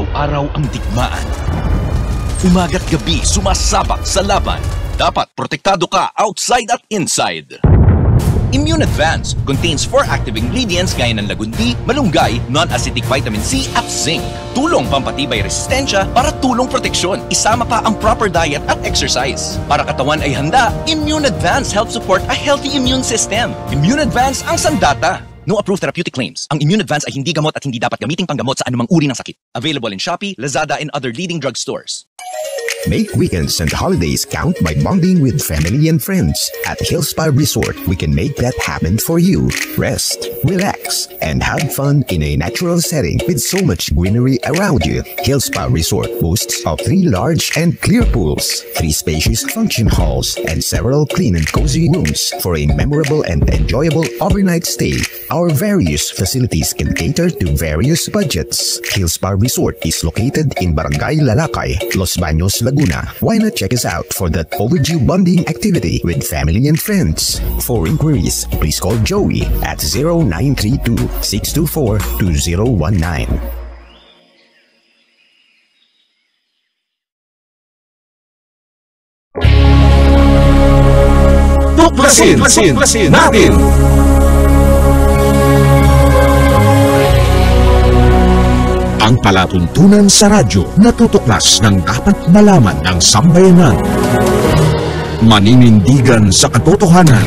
Araw-araw ang digmaan. Umaga't gabi sumasabak sa laban. Dapat protektado ka outside at inside. Immune Advance contains 4 active ingredients gaya ng lagundi, malunggay, non-acidic vitamin C at zinc. Tulong pampatibay resistensya para tulong proteksyon. Isama pa ang proper diet at exercise. Para katawan ay handa, Immune Advance helps support a healthy immune system. Immune Advance ang sandata. No approved therapeutic claims. Ang Immune Advance ay hindi gamot at hindi dapat gamiting panggamot sa anumang uri ng sakit. Available in Shopee, Lazada, and other leading drugstores. Make weekends and holidays count by bonding with family and friends. At Hillspa Resort, we can make that happen for you. Rest, relax, and have fun in a natural setting with so much greenery around you. Hillspa Resort boasts of 3 large and clear pools, 3 spacious function halls, and several clean and cozy rooms for a memorable and enjoyable overnight stay. Our various facilities can cater to various budgets. Hillspa Resort is located in Barangay Lalakay, Los Baños, Laguna. Why not check us out for that overdue bonding activity with family and friends? For inquiries, please call Joey at 0932-624-2019. Tuklasin natin! Ang palatuntunan sa radyo na tutuklas ng dapat malaman ng sambayanan. Maninindigan sa katotohanan.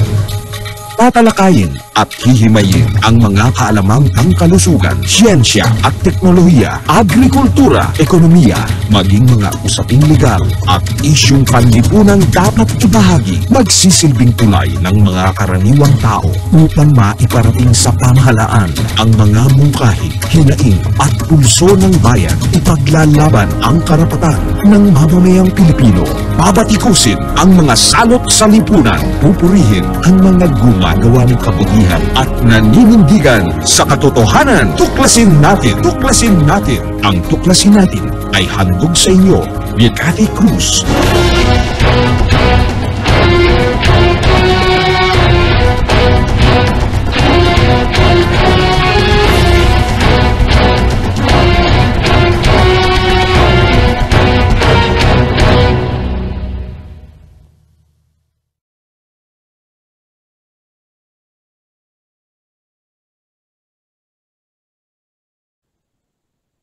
Tatalakayin at hihimayin ang mga kaalamang pangkalusugan, siyensya at teknolohiya, agrikultura, ekonomiya, maging mga usaping legal at isyung panlipunang dapat ibahagi, magsisilbing tulay ng mga karaniwang tao upang maiparating sa pamahalaan ang mga mungkahi, hinaing at pulso ng bayan. Ipaglalaban ang karapatan ng mamamayang Pilipino. Babatikusin ang mga salot sa lipunan. Pupurihin ang mga gumagawa ng kabutihan at naninindigan sa katotohanan. Tuklasin natin! Tuklasin natin! Ang tuklasin natin ay handog sa inyo ni Cathy Cruz.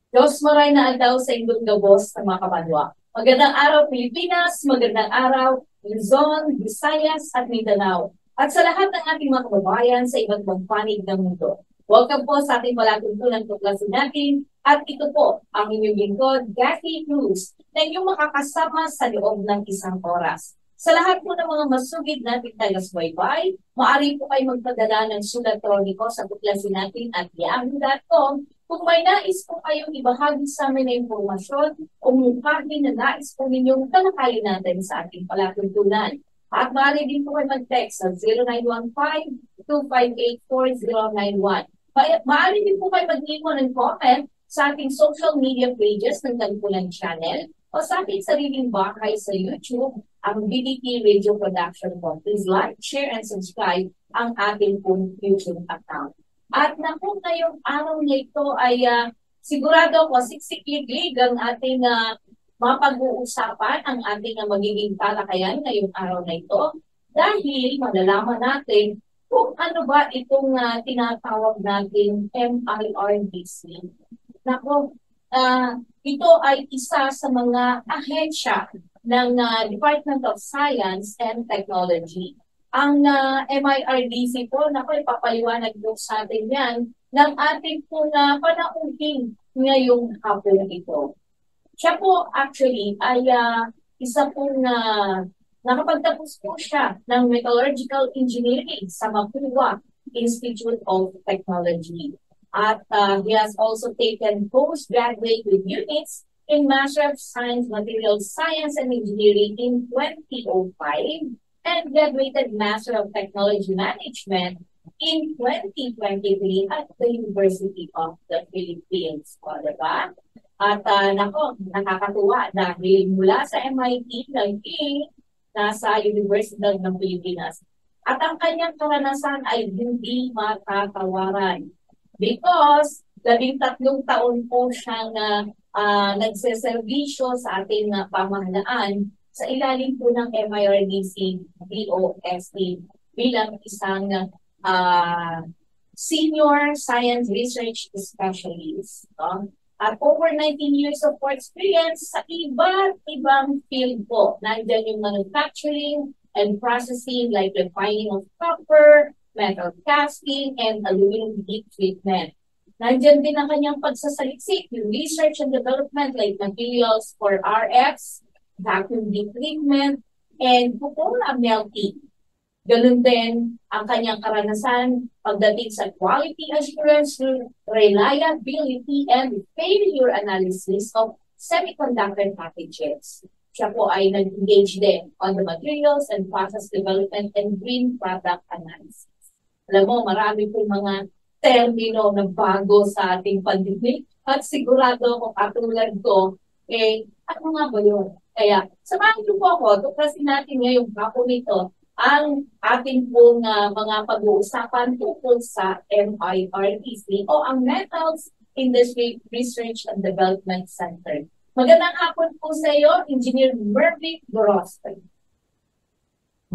Diyos maray na aldaw sa indong gabos ng mga kabanwa. Magandang araw Pilipinas, magandang araw Luzon, Visayas at Mindanao. At sa lahat ng ating mga kababayan sa iba't ibang panig ng mundo. Welcome po sa ating palatuntunan tuklasin natin. At ito po ang inyong lingkod, Cathy Cruz, na inyong makakasama sa loob ng 1 oras. Sa lahat po ng mga masugid natin taga-subaybay, maaari po kayo magpadala ng sulat troniko sa tuklasin natin at yahoo.com. Kung may nais po kayong ibahagi sa amin na impormasyon o mungkahi na nais po ninyong talakayin natin sa ating palatuntunan. At maaari din po kayo mag-text sa 0915-258-4091. Maaari din po kayo mag-email ng comment sa ating social media pages ng Tagpulan Channel o sa ating sariling bahay sa YouTube, ang BDT Radio Production po. Please like, share, and subscribe ang ating pong YouTube account. At naku, ngayong araw na ito ay sigurado ko siksik-liglig ang ating mapag-uusapan, ang ating magiging talakayan ngayong araw na ito dahil malalaman natin kung ano ba itong tinatawag natin MIRDC. Naku, ito ay isa sa mga ahensya ng Department of Science and Technology. Ang MIRDC po, naku, ipapaliwanag po sa atin yan ng ating po na panauhin ngayong hapon ito. Siya po actually ay isa po na nakapagtapos po siya ng Metallurgical Engineering sa Mapua Institute of Technology. At he has also taken postgraduate with units in Master of Science, Materials Science and Engineering in 2005. And graduated Master of Technology Management in 2023 at the University of the Philippines. O, diba? At nako, nakakatuwa dahil mula sa MIT naging nasa University ng Pilipinas. At ang kanyang karanasan ay hindi makakawaran because 13 taon po siyang nagseservisyo sa ating pamahalaan sa ilalim po ng MIRDC DOST bilang isang senior science research specialist. No? At over 19 years of work experience sa iba't ibang field po. Nandiyan yung manufacturing and processing like refining of copper, metal casting, and aluminum heat treatment. Nandiyan din ang kanyang pagsasaliksik, yung research and development like materials for RFs, vacuum heat treatment, and cupola melting. Ganun din ang kanyang karanasan pagdating sa quality assurance, reliability, and failure analysis of semiconductor packages. Siya po ay nag-engage din on the materials and process development and green product analysis. Alam mo, marami po mga termino na bago sa ating pandinig at sigurado kung katulad ko, ano nga ba yun? Kaya, samahan niyo po ako, tuklasin natin ngayong hapon nito ang ating pong mga pag-uusapan tungkol sa MIRDC o ang Metals Industry Research and Development Center. Magandang hapon po sa iyo, Engineer Mervic Goroste.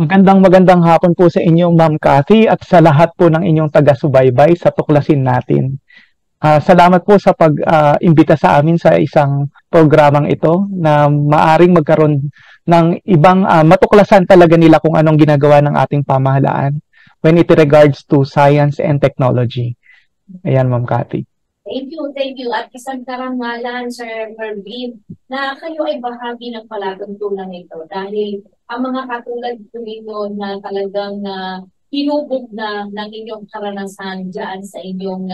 Magandang hapon po sa inyo, Ma'am Cathy, at sa lahat po ng inyong taga-subaybay sa tuklasin natin. Salamat po sa pag-imbita sa amin sa isang programang ito na maaring magkaroon ng ibang matuklasan talaga nila kung anong ginagawa ng ating pamahalaan when it regards to science and technology. Ayan, Ma'am Cathy. Thank you. At isang karangalan, Sir Mervin, na kayo ay bahagi ng palatuntunan nito dahil ang mga katulad ko nito na talagang hinubog na ng inyong karanasan dyan sa inyong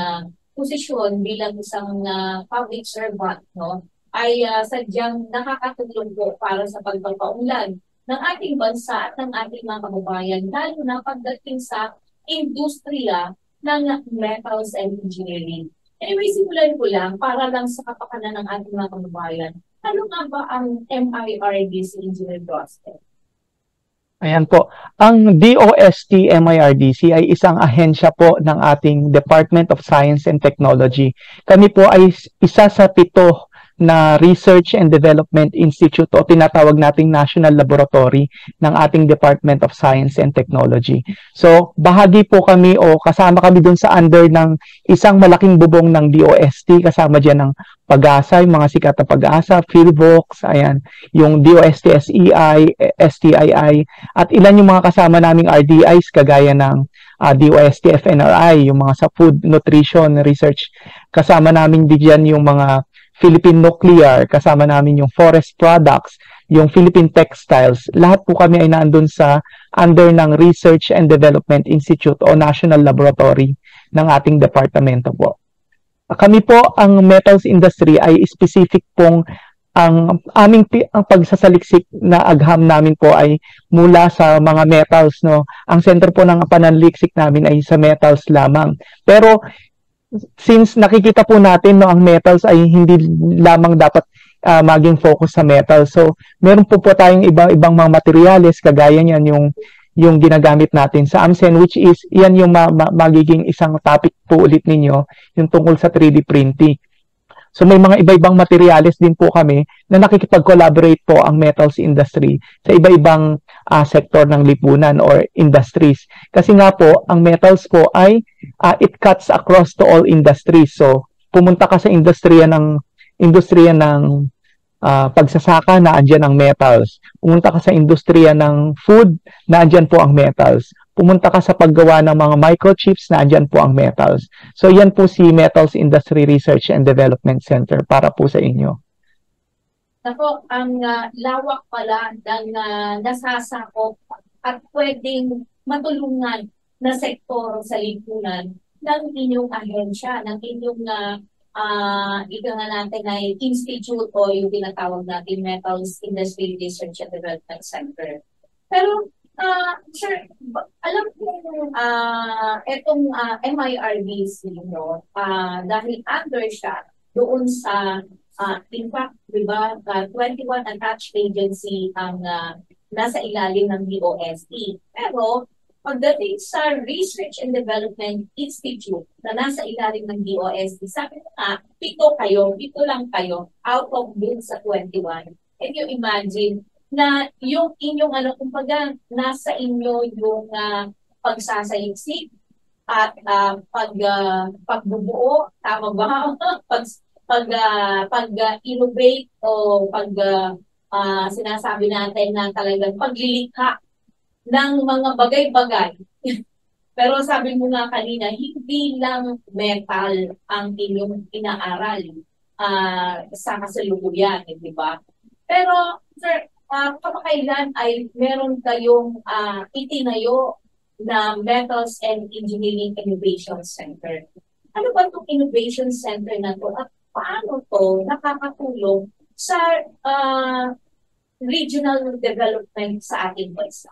posisyon bilang isang public servant, no? Ay sadyang nakakatulong po para sa pagpapaunlad ng ating bansa at ng ating mga kababayan, lalo na pagdating sa industriya ng metals and engineering. Anyway, simulan ko lang para lang sa kapakanan ng ating mga kababayan. Ano nga ba ang MIRDC, Engineer Goroste? Ayan po. Ang DOST MIRDC ay isang ahensya po ng ating Department of Science and Technology. Kami po ay isa sa 7 na Research and Development Institute o tinatawag nating National Laboratory ng ating Department of Science and Technology. So, bahagi po kami o kasama kami dun sa under ng isang malaking bubong ng DOST, kasama dyan ng Pag-asa, yung mga sikat na Pag-asa, PhilVox, ayan, yung DOST SEI, STII, at ilan yung mga kasama naming RDIs kagaya ng DOST FNRI, yung mga sa food, nutrition, research. Kasama namin din yung mga Philippine Nuclear, kasama namin yung Forest Products, yung Philippine Textiles. Lahat po kami ay naandun sa under ng Research and Development Institute o National Laboratory ng ating departamento po. Kami po, ang metals industry ay specific pong ang pagsasaliksik na agham namin po ay mula sa mga metals, no. Ang center po ng pananaliksik namin ay sa metals lamang. Pero since nakikita po natin no ang metals ay hindi lamang dapat maging focus sa metals. So, meron po tayong ibang mga materials kagaya niyan yung ginagamit natin sa AMSEN, which is yan yung magiging isang topic po ulit ninyo, yung tungkol sa 3D printing. So may mga iba-ibang materials din po kami na nakikipag-collaborate po ang metals industry sa iba-ibang sektor ng lipunan or industries. Kasi nga po, ang metals po ay it cuts across to all industries. So pumunta ka sa industriya ng pagsasaka, na andyan ang metals. Pumunta ka sa industriya ng food, na andyan po ang metals. Pumunta ka sa paggawa ng mga microchips, na andyan po ang metals. So yan po si Metals Industry Research and Development Center para po sa inyo. Ako, ang lawak pala ng nasasakop at pwedeng matulungan na sektor sa lipunan ng inyong ahensya, ng inyong ika nga natin ay institute o yung tinatawag natin Metals Industry Research and Development Center. Pero sir, alam ko itong MIRDC, no, dahil under siya doon sa, in fact, diba, 21 attached agency ang nasa ilalim ng DOST. Pero pagdating sa Research and Development Institute na nasa ilalim ng DOST, sabi ko nga, 7 lang kayo out of dun sa 21. Can you imagine na yung inyong kumbaga, nasa inyo yung pagsasaliksik at pagbubuo, tama ba? Pag-innovate o sinasabi natin na talagang paglilikha ng mga bagay-bagay. Pero sabi mo nga kanina, hindi lang metal ang inyong inaaral sa kasalukuyan, di ba? Pero, sir, kamakailan ay meron kayong itinayo na Metals and Engineering Innovation Center. Ano ba itong Innovation Center na to at paano to nakakatulong sa regional development sa ating bansa?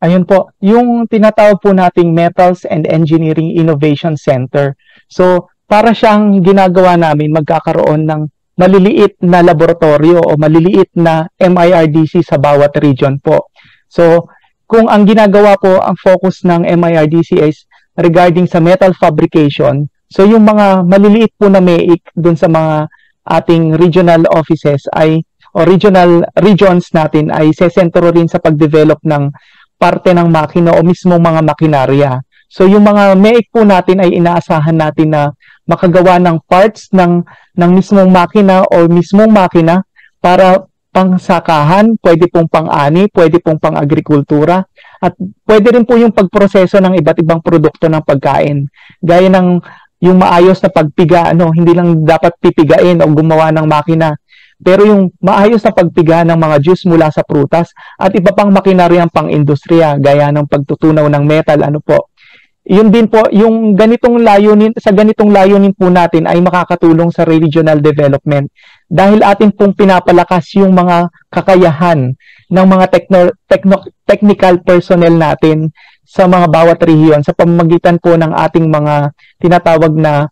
Ayun po, yung tinatawag po nating Metals and Engineering Innovation Center. So, para siyang ginagawa namin magkakaroon ng maliliit na laboratorio o maliliit na MIRDC sa bawat region po. So, kung ang ginagawa po, ang focus ng MIRDC is regarding sa metal fabrication, so yung mga maliliit po na MEIC dun sa mga ating regional offices ay o regions natin ay sesentro rin sa pag-develop ng parte ng makina o mismong mga makinarya. So yung mga MEIC po natin ay inaasahan natin na makagawa ng parts ng mismong makina o mismong makina para pangsakahan, pwede pong pang-ani, pwede pong pang-agrikultura, at pwede rin po yung pagproseso ng iba't ibang produkto ng pagkain. Gaya ng yung maayos na pagpiga, hindi lang dapat pipigain o gumawa ng makina, pero yung maayos na pagpiga ng mga juice mula sa prutas at iba pang makinaryang pang-industriya, gaya ng pagtutunaw ng metal, Yun din po, yung ganitong layunin po natin ay makakatulong sa regional development dahil atin pong pinapalakas yung mga kakayahan ng mga technical personnel natin sa mga bawat rehiyon sa pamamagitan po ng ating mga tinatawag na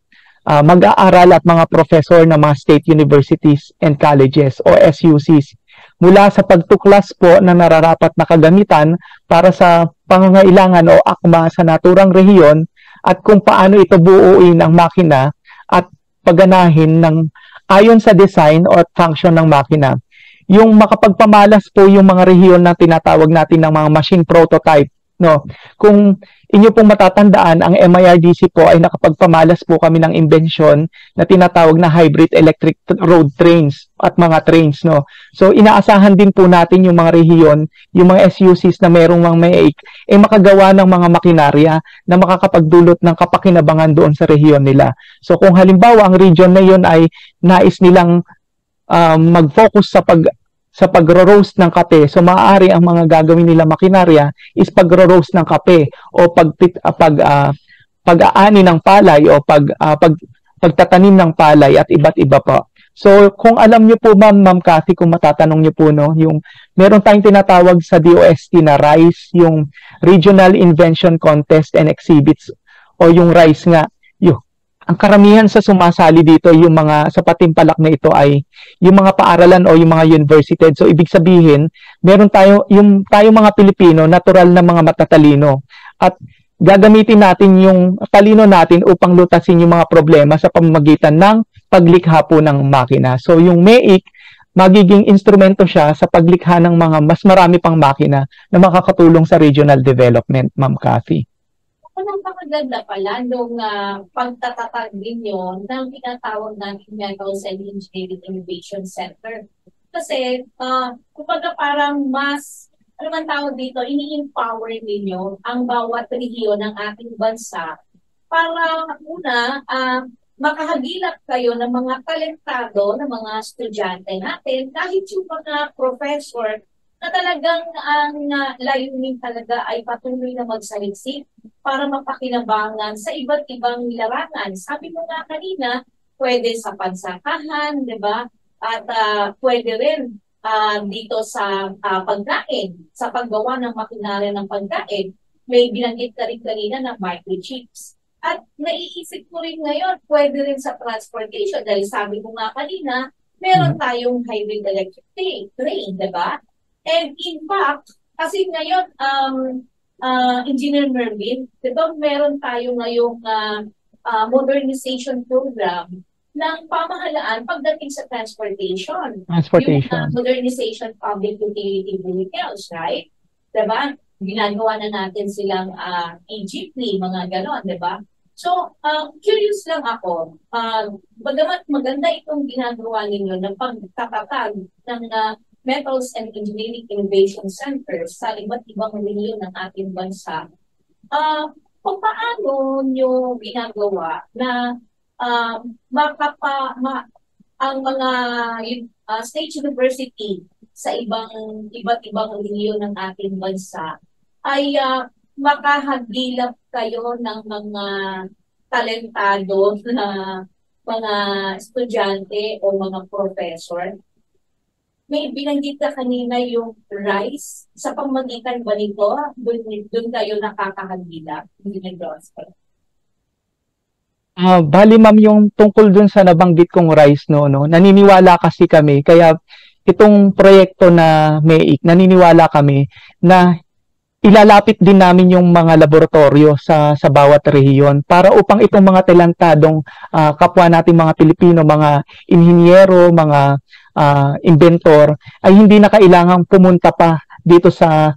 mag-aaral at mga professor ng mga state universities and colleges o SUCs mula sa pagtuklas po ng nararapat na kagamitan para sa pangangailangan o akma sa naturang rehiyon at kung paano ito buuin ang makina at pagganahin ng ayon sa design o function ng makina. Yung makapagpamalas po yung mga rehiyon na tinatawag natin ng mga machine prototype. Kung inyo pong matatandaan, ang MIRDC po ay nakapagpamalas po kami ng imbensyon na tinatawag na hybrid electric road trains at mga trains. So inaasahan din po natin yung mga rehiyon, yung mga SUCs na merong mga MEIC, makagawa ng mga makinarya na makakapagdulot ng kapakinabangan doon sa rehiyon nila. So kung halimbawa ang region na yun ay nais nilang mag-focus sa pagro-roast ng kape. So maaari ang mga gagawin nila makinarya is pagro-roast ng kape o pag-aani ng palay o pagtatanim ng palay at iba't iba pa. So kung alam niyo po Ma'am Cathy, kung matatanong niyo po yung meron tayong tinatawag sa DOST na RISE, yung Regional Invention Contest and Exhibits o yung RISE nga. Ang karamihan sa sumasali dito, yung mga sa patimpalak na ito ay yung mga paaralan o yung mga university. So ibig sabihin, meron tayong mga Pilipino, natural na mga matatalino. At gagamitin natin yung talino natin upang lutasin yung mga problema sa pamamagitan ng paglikha po ng makina. So yung MEIC, magiging instrumento siya sa paglikha ng mga mas marami pang makina na makakatulong sa regional development, Ma'am Cathy. Napakaganda pala nung pagtatatag ninyo ng tinatawag natin Metals and Engineering Innovation Center. Kasi, kumbaga parang mas, tawag dito, ini-empower ninyo ang bawat rehiyon ng ating bansa para una, makahagilap kayo ng mga talentado, ng mga estudyante natin, kahit yung mga professor na talagang ang layunin talaga ay patuloy na magsaliksik para mapakinabangan sa iba't ibang larangan. Sabi mo nga kanina, pwede sa pansakahan, di ba? At pwede rin dito sa pagkain, sa paggawa ng makinarya ng pagkain. May binanggit ka rin kanina ng microchips. At naiisip ko rin ngayon, pwede rin sa transportation. Dahil sabi ko nga kanina, meron tayong hybrid electric train, di ba? And in fact, Kasi ngayon, Engineer Mervin, diba meron tayo ngayong modernization program ng pamahalaan pagdating sa transportation. Yung modernization public utility vehicles, right? Diba? Ginagawa na natin silang e-jeepney, mga ganon, diba? So, curious lang ako, bagamat maganda itong ginagawa ninyo ng pagtatatag ng Metals and Engineering Innovation Centers sa iba't ibang rehiyon ng ating bansa, kung paano nyo ginagawa na ang mga state university sa iba't ibang rehiyon ng ating bansa ay makahagilap kayo ng mga talentado na mga estudyante o mga professor. May binanggit ka kanina yung RISE. Sa pamamagitan ba nito, doon kayo nakakahagilap? Bali ma'am, yung tungkol dun sa nabanggit kong RISE, no, naniniwala kasi kami, kaya itong proyekto na MEIC, naniniwala kami na ilalapit din namin yung mga laboratorio sa bawat rehiyon para upang itong mga talentadong kapwa nating mga Pilipino, mga inhinyero, mga inventor ay hindi na kailangang pumunta pa dito sa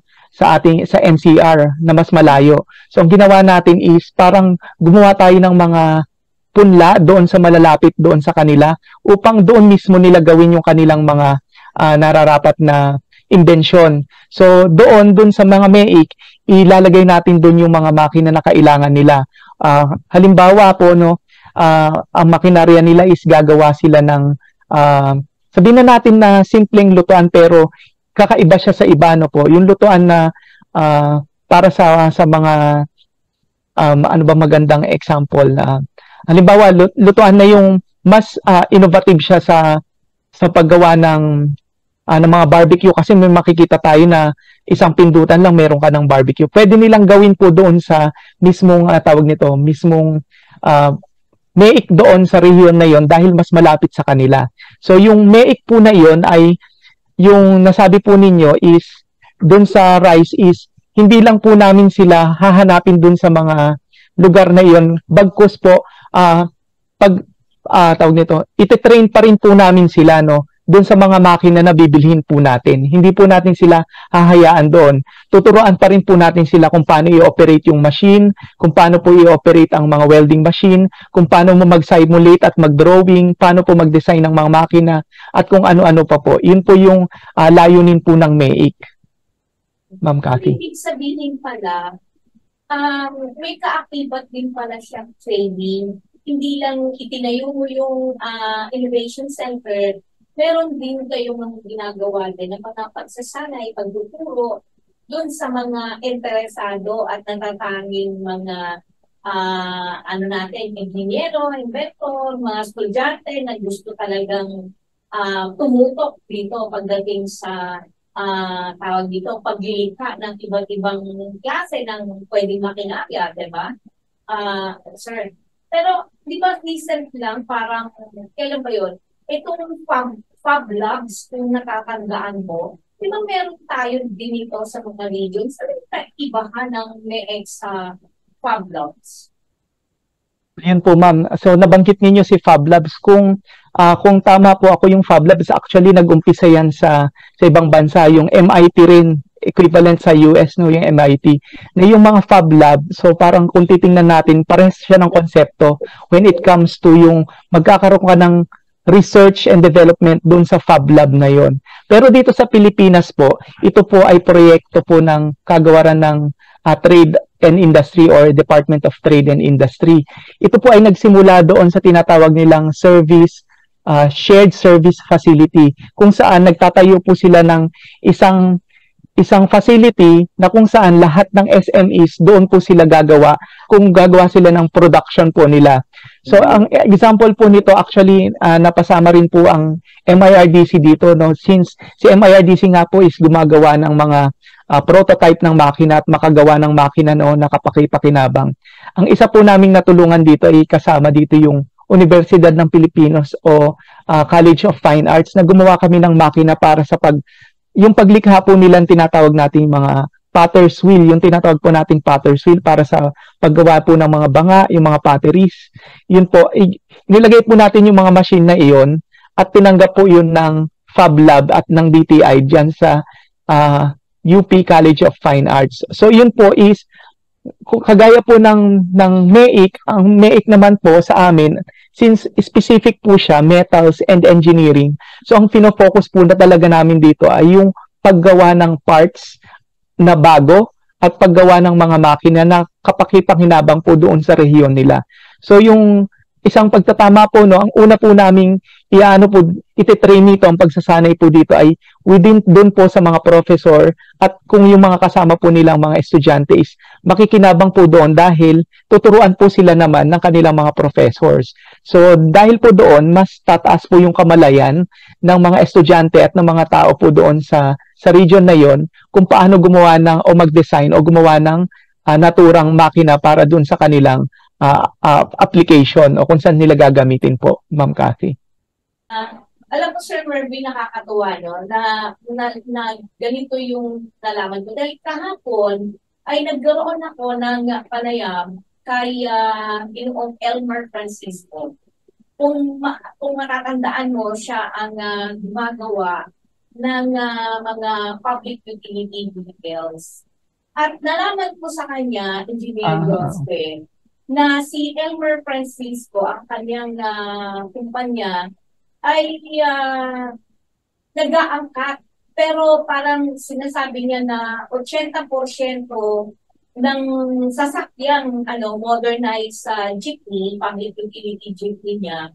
NCR na mas malayo. So ang ginawa natin is parang gumawa tayo ng mga punla doon sa malalapit doon sa kanila upang doon mismo nila gawin yung kanilang mga nararapat na invention. So doon sa mga MEIC, ilalagay natin doon yung mga makina na kailangan nila. Halimbawa po, ang makinarya nila is gagawa sila ng sabihin na natin na simpleng lutuan pero kakaiba siya sa iba, po. Yung lutuan na para sa mga ano ba magandang example, halimbawa lutuan na yung mas innovative siya sa paggawa ng mga barbecue, kasi may makikita tayo na isang pindutan lang meron ka ng barbecue. Pwede nilang gawin po doon sa mismong mismong MEIC doon sa rehiyon na yon dahil mas malapit sa kanila. So yung MEIC po na yon ay yung nasabi po ninyo is doon sa RISE is hindi lang po namin sila hahanapin doon sa mga lugar na yon, bagkus po ite-train pa rin po namin sila doon sa mga makina na bibilhin po natin. Hindi po natin sila hahayaan doon. Tuturuan pa rin po natin sila kung paano i-operate yung machine, kung paano po i-operate ang mga welding machine, kung paano mo mag-simulate at mag-drawing, paano po mag-design ng mga makina, at kung ano-ano pa po. Yun po yung layunin po ng MEIC. Ma'am Cathy. Ibig sabihin pala, may ka-activat din pala siyang training. Hindi lang itinayo mo yung Innovation Center, meron din kayong mga ginagawa din na mga pagsasanay, pagtuturo doon sa mga interesado at natatanging mga inhinyero, inventor, mga estudyante na gusto talagang tumutok dito pagdating sa paglilikha ng iba't ibang klase ng pwedeng makinarya, diba? Sir, pero di ba recent lang, parang kailan ba yun? Itong Fab Labs, kung nakakandaan mo, di ba meron tayo din ito sa mga regions? Ano yung kaibahan ng MEIC sa Fab Labs? Yan po, ma'am. So nabanggit ninyo si Fab Labs. Kung tama po ako, yung Fab Labs actually nag-umpisa yan sa ibang bansa. Yung MIT rin, equivalent sa US, yung MIT. Na yung mga Fab Lab, so parang kung titingnan natin, parehas siya ng konsepto when it comes to yung magkakaroon ka ng research and development doon sa Fab Lab na yon. Pero dito sa Pilipinas po, ito po ay proyekto po ng kagawaran ng Trade and Industry or Department of Trade and Industry. Ito po ay nagsimula doon sa tinatawag nilang shared service facility, kung saan nagtatayo po sila ng isang facility na kung saan lahat ng SMEs doon po sila gagawa sila ng production po nila. So ang example po nito actually napasama rin po ang MIRDC dito, since si MIRDC nga po is gumagawa ng mga prototype ng makina at makagawa ng makina na kapakipakinabang. Ang isa po naming natulungan dito ay kasama dito yung Universidad ng Pilipinos o College of Fine Arts na gumawa kami ng makina para sa yung paglikha po nilang tinatawag nating mga potter's wheel, yung tinatawag po nating potter's wheel para sa paggawa po ng mga banga, yung mga potteries. Yun po, nilagay po natin yung mga machine na iyon at tinanggap po yun ng Fab Lab at ng DTI dyan sa UP College of Fine Arts. So yun po is, kagaya po ng MEIC, ang MEIC naman po sa amin, since specific po siya, metals and engineering, so ang fino-focus po na talaga namin dito ay yung paggawa ng parts na bago at paggawa ng mga makina na kapakipang-hinabang po doon sa rehiyon nila. So yung isang pagtatama po, no, ang una po naming ititrain nito, ang pagsasanay po dito ay within doon po sa mga professor at kung yung mga kasama po nilang mga estudyante is makikinabang po doon dahil tuturuan po sila naman ng kanilang mga professors. So dahil po doon, mas tataas po yung kamalayan ng mga estudyante at ng mga tao po doon sa region na yon kung paano gumawa ng o mag-design o gumawa ng naturang makina para doon sa kanilang application o kung saan nila gagamitin po, Ma'am Cathy. Alam ko, Sir Mervyn, nakakatuwa, no, na ganito yung nalaman ko. Dahil kahapon ay nagkaroon ako ng panayam kay Ginoong Elmer Francisco. Kung matatandaan mo, siya ang gumagawa ng mga public utility vehicles. At nalaman ko sa kanya, Engineer Jospe, na si Elmer Francisco, ang kanyang kumpanya, ay nag-aangkat. Pero parang sinasabi niya na 80% ng sasakyang modernized jeepney, public utility jeepney niya,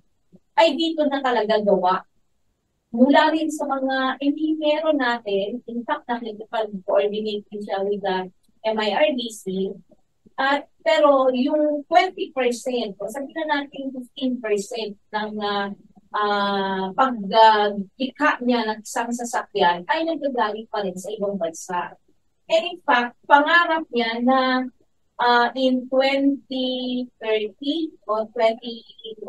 ay dito na talaga gawa. Mula rin sa mga engineero natin, in fact, nakikipag-coordinate siya with the MIRDC, pero yung 20%, sabihin na natin 15% ng paglikha niya ng isang sasakyan ay nagagaling pa rin sa ibang bansa. And in fact, pangarap niya na in 2030 o 2030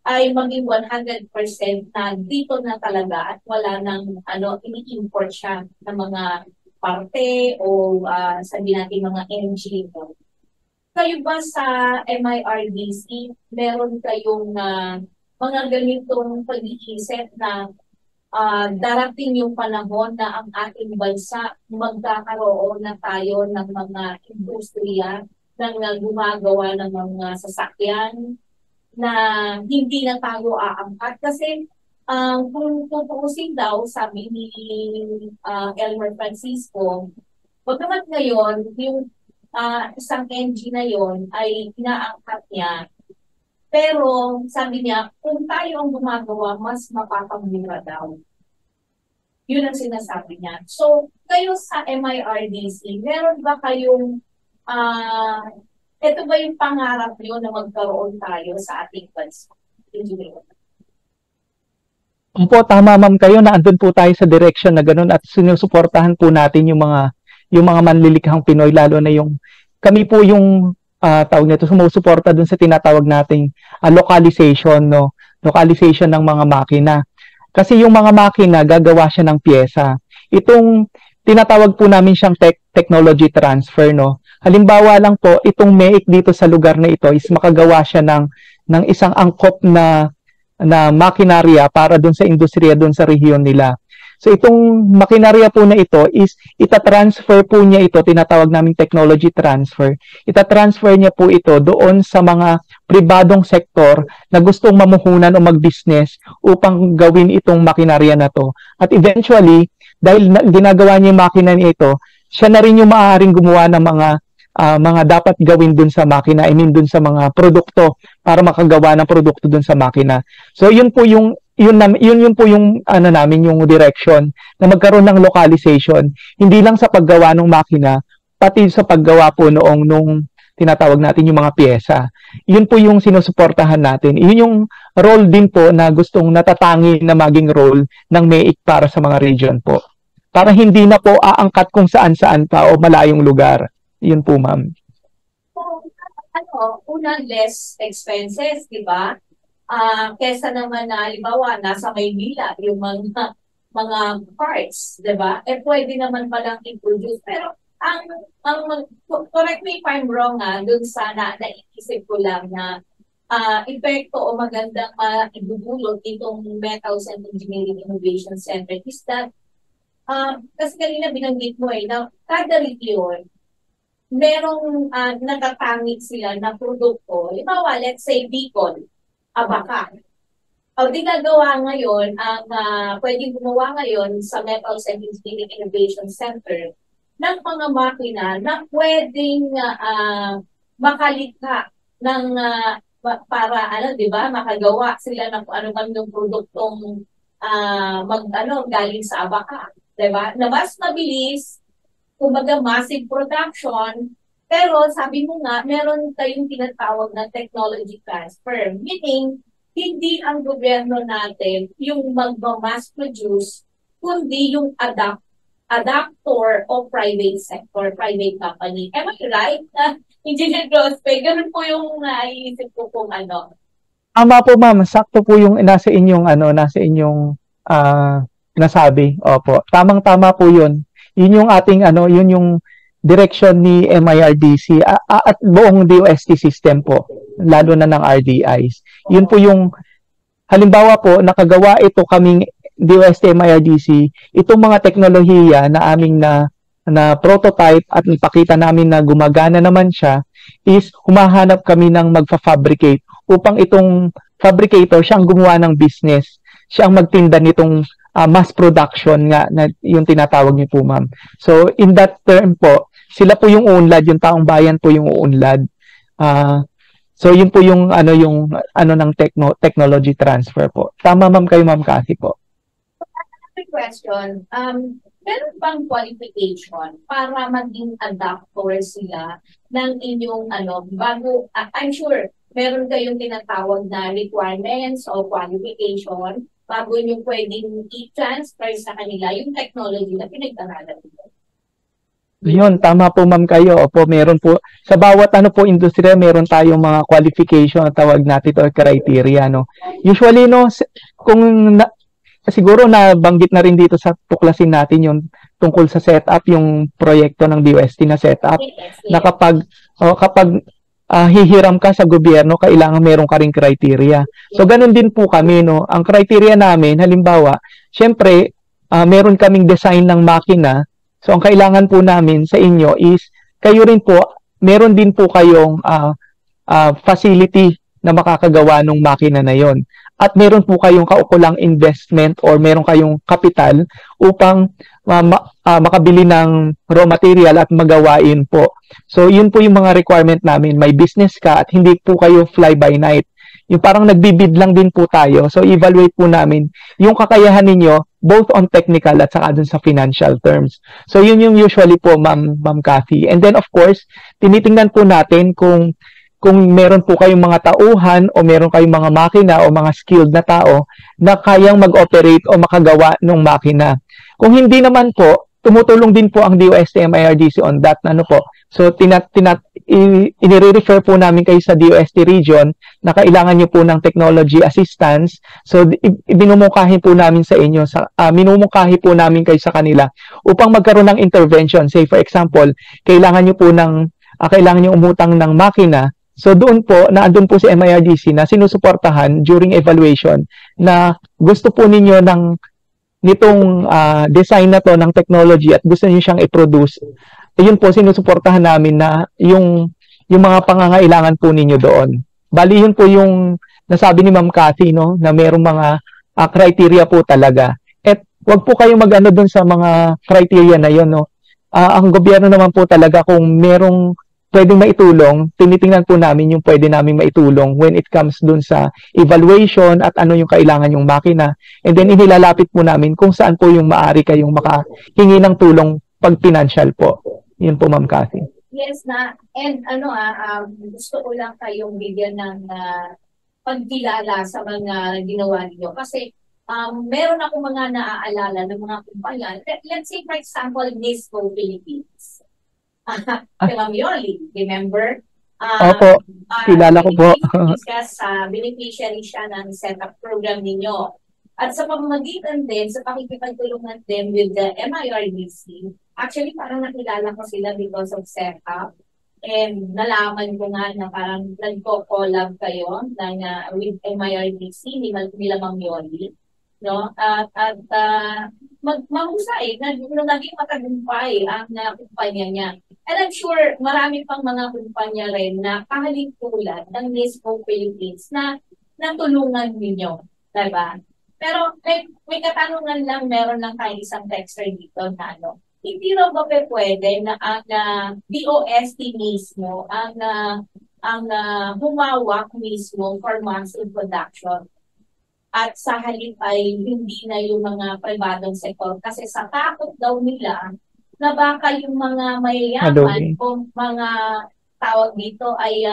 ay maging 100% na dito na talaga at wala nang ini-import siya ng mga parte o sabihin natin mga NGO. Kayo ba sa MIRDC, meron kayong mga ganitong pag-iisip na darating yung panahon na ang ating bansa magkakaroon na tayo ng mga industriya na gumagawa ng mga sasakyan na hindi na tayo aangkat? Kasi kung tutuusin daw, sabi ni Elmer Francisco, bagamat ngayon, yung isang NG na yon ay inaangkat niya. Pero sabi niya, kung tayo ang gumagawa, mas mapakamura daw. Yun ang sinasabi niya. So, kayo sa MIRDC, meron ba kayong ito ba yung pangarap niyo na magkaroon tayo sa ating bansa? Po, tama ma'am kayo na andun po tayo sa direction na ganun at sinusuportahan po natin yung mga manlilikhang Pinoy, lalo na yung kami po yung tawag nito, sumusuporta dun sa tinatawag nating localization, no? Localization ng mga makina. Kasi yung mga makina, gagawa siya ng pyesa. Itong tinatawag po namin siyang technology transfer, no? Halimbawa lang po, itong MEIC dito sa lugar na ito is makagawa siya ng isang angkop na makinarya para dun sa industriya dun sa rehiyon nila. So itong makinarya po na ito is itatransfer po niya ito, tinatawag naming technology transfer. Itatransfer niya po ito doon sa mga pribadong sektor na gustong mamuhunan o mag-business upang gawin itong makinarya na to. At eventually, dahil ginagawa niya yung makina niya ito, siya na rin yung maaaring gumawa ng mga dapat gawin dun sa makina, I mean dun sa mga produkto para makagawa ng produkto dun sa makina. So yun po yung namin yung direction na magkaroon ng localization, hindi lang sa paggawa ng makina, pati sa paggawa po nung tinatawag natin yung mga pyesa. Yun po yung sinusuportahan natin. Yun yung role din po na gustong natatangi na maging role ng MEIC para sa mga region po. Para hindi na po aangkat kung saan-saan pa o malayong lugar. Yun po, ma'am. Una, less expenses, di ba? Kesa naman na, halimbawa, nasa Maynila, yung mga parts, di ba? Pwede naman palang i-produce. Pero correct me if I'm wrong dun sa naisip ko lang na epekto o magandang ibubulot itong Metals and Engineering Innovation Center is that kasi kanina binanggit mo na kada region merong natatangi sila na produkto. Halimbawa, let's say Bicol, Abaca. Ang ginagawa ngayon, pwedeng gumawa ngayon sa Metals and Engineering Innovation Center ng mga makina na pwedeng makalika ng para di ba, makagawa sila ng ano man yung produktong galing sa Abaca, di ba? Na mas mabilis, kumbaga massive production, pero sabi mo nga, meron tayong tinatawag na technology transfer. Meaning, hindi ang gobyerno natin yung mag-mass produce, kundi yung adapter o private sector, private company. Am I right? Engineer Grospe, ganun po yung naiisip ko kung ano. Tama po ma'am, sakto po yung nasa inyong nasabi. Opo, tamang-tama po yun. Yun yung ating yun yung direction ni MIRDC at buong DOST system po, lalo na ng RDIs. Yun po yung halimbawa po nakagawa ito kaming DOST MIRDC, itong mga teknolohiya na aming na prototype at ipakita namin na gumagana naman siya is humahanap kami ng magfa-fabricate upang itong fabricator siyang gumawa ng business, siyang magtinda nitong mass production nga na yung tinatawag niyo po ma'am. So in that term po, sila po yung uunlad, yung taong bayan po yung uunlad. So yun po yung ng technology transfer po. Tama ma'am kayo ma'am Cathy po. Question, meron bang qualification para maging adapter sila ng inyong bago, I'm sure meron kayong tinatawag na requirements o qualification bago nyo pwedeng i-transfer sa kanila yung technology na pinag-aralan nila. Yun, tama po ma'am kayo. Opo, meron po. Sa bawat industriya, meron tayong mga qualification, tawag natin ito, criteria. No? Usually, siguro nabanggit na rin dito sa tuklasin natin yung tungkol sa setup, yung proyekto ng DOST na setup, na kapag hihiram ka sa gobyerno, kailangan meron ka ring criteria. So, ganun din po kami, no? Ang criteria namin, halimbawa, syempre, meron kaming design ng makina. So, ang kailangan po namin sa inyo is, kayo rin po, meron din po kayong facility na makakagawa ng makina na yon. At meron po kayong kaukulang investment or meron kayong kapital upang makabili ng raw material at magawain po. So, yun po yung mga requirement namin. May business ka at hindi po kayo fly by night. Yung parang nagbibid lang din po tayo. So, evaluate po namin yung kakayahan ninyo both on technical at saka dun sa financial terms. So, yun yung usually po, Ma'am Cathy. And then, of course, tinitingnan po natin kung meron po kayong mga tauhan o meron kayong mga makina o mga skilled na tao na kayang mag-operate o makagawa ng makina. Kung hindi naman po, tumutulong din po ang DOST MIRDC on that po. So, inire-refer po namin kayo sa DOST region na kailangan nyo po ng technology assistance. So, ibinumungkahi po namin sa inyo, minumungkahi po namin kayo sa kanila upang magkaroon ng intervention. Say, for example, kailangan nyo umutang ng makina. So, doon po, naandun po si MIRDC na sinusuportahan during evaluation na gusto po ninyo nitong design na to ng technology at gusto niyo siyang i-produce. Ayun po, sinusuportahan namin na yung mga pangangailangan po ninyo doon. Bali, yun po yung nasabi ni Ma'am Cathy, no, na merong mga criteria po talaga. At wag po kayong mag-ano doon sa mga criteria na yun, no. Ang gobyerno naman po talaga kung merong pwedeng maitulong, tinitingnan po namin yung pwede namin maitulong when it comes dun sa evaluation at ano yung kailangan yung makina. And then, inilalapit po namin kung saan po yung maaari kayong makahingi ng tulong pag financial po. Yun po, Ma'am Cathy. Yes na. And gusto ko lang kayong bigyan ng pagkilala sa mga ginawa niyo. Kasi meron ako mga naaalala ng mga kumpanya. Let's say, for example, Nisco Philippines. Ma'am Yoli, remember? Opo, kilala ko po. Beneficiary siya ng setup program ninyo. At sa pamamagitan din, sa pakikipagtulungan din with the MIRDC, actually parang nakilala ko sila because of setup. And nalaman ko nga na parang nagko-collab kayo with MIRDC, nila Ma'am Yoli. No? Mahusay, naging matagumpay ang kumpanya niya. And I'm sure marami pang mga kumpanya rin na kahalintulad ng NISPO Philippines na natulungan ninyo. Diba? Pero may katanungan lang, meron lang tayo isang texter dito na hindi raw ba pwede na ang DOST mismo ang humawak mismo for massive production at sa halip ay hindi na yung mga pribadong sektor kasi sa takot daw nila na baka yung mga mayayaman o mga tawag dito ay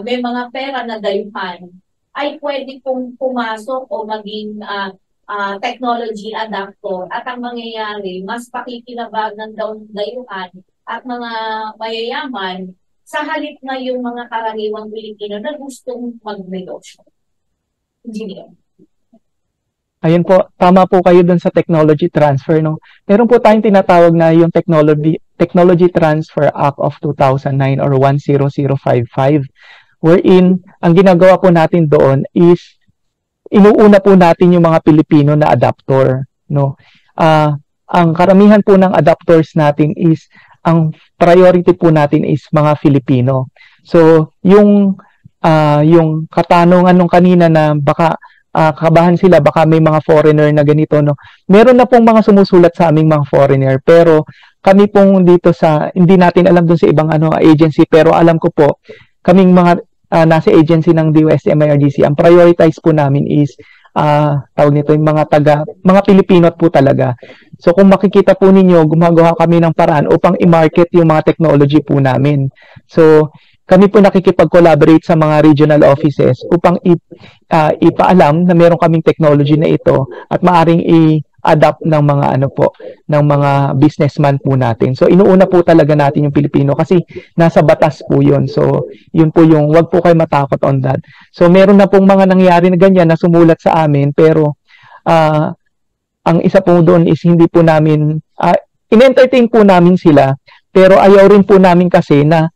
may mga pera na dayuhan ay pwede pong pumasok o maging technology adapter at ang mangyayari, mas pakikinabangan daw ng dayuhan at mga mayayaman sa halip na yung mga karaniwang Pilipino na gustong mag-negosyo. Engineer. Ayun po, tama po kayo dun sa technology transfer. No? Meron po tayong tinatawag na yung Technology Transfer Act of 2009 or 10055. Wherein, ang ginagawa po natin doon is inuuna po natin yung mga Pilipino na adapter. No? Ang karamihan po ng adapters natin is, ang priority po natin is mga Filipino. So, yung katanungan nung kanina na baka kabahan sila, baka may mga foreigner na ganito, no? Meron na pong mga sumusulat sa aming mga foreigner, pero kami pong dito hindi natin alam dun sa ibang agency, pero alam ko po, kaming mga nasa agency ng DOST MIRDC, ang prioritize po namin is tawag nito yung mga Pilipino po talaga. So kung makikita po ninyo, gumagawa kami ng paraan upang i-market yung mga technology po namin. So kami po nakikipag-collaborate sa mga regional offices upang ipaalam na meron kaming technology na ito at maaring i-adapt ng mga ng mga businessman po natin. So inuuna po talaga natin yung Pilipino kasi nasa batas po 'yun. So yun po yung wag po kayo matakot on that. So meron na pong mga nangyari na ganyan na sumulat sa amin, pero ang isa po doon is hindi po namin in-entertain po namin sila, pero ayaw rin po namin kasi na,